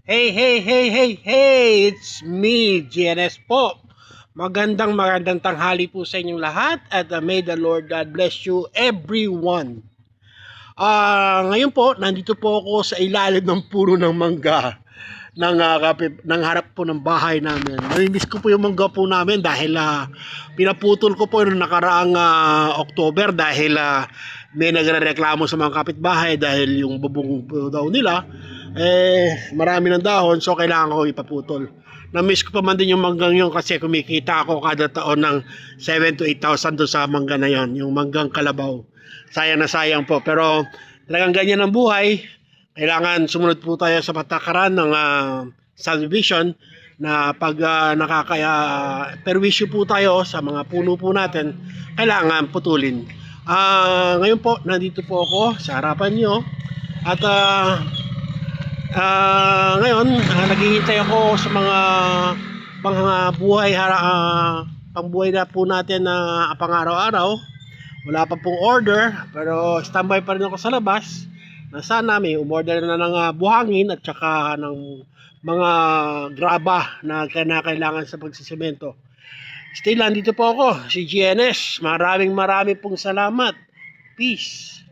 Hey, hey, hey, hey, hey! It's me, GNS po. Magandang tanghali po sa inyong lahat at may the Lord God bless you everyone. Ngayon po, nandito po ako sa ilalim ng puno ng mangga ng harap po ng bahay namin. Nami-miss ko po yung mangga po namin dahil pinaputol ko po noong nakaraang October dahil may nagrereklamo sa mga kapitbahay dahil yung bubong po daw nila marami ng dahon, so kailangan ko ipaputol. Na-miss ko pa man din yung manggang yun kasi kumikita ako kada taon ng 7 to 8,000 doon sa mangga na yon, yung manggang kalabaw. Sayang na sayang po, pero talagang ganyan ang buhay. Kailangan sumunod po tayo sa patakaran ng subdivision na pag perwisyo po tayo sa mga puno po natin, kailangan putulin. Ngayon po, nandito po ako sa harapan nyo at ngayon, naghihintay ako sa mga pangbuhay na po natin na pang-araw-araw. Wala pa pong order, pero standby pa rin ako sa labas. Na sana may umorder na ng buhangin at saka ng mga graba na kailangan sa pagsisemento. Still, nandito po ako, si GNS. Maraming pong salamat. Peace.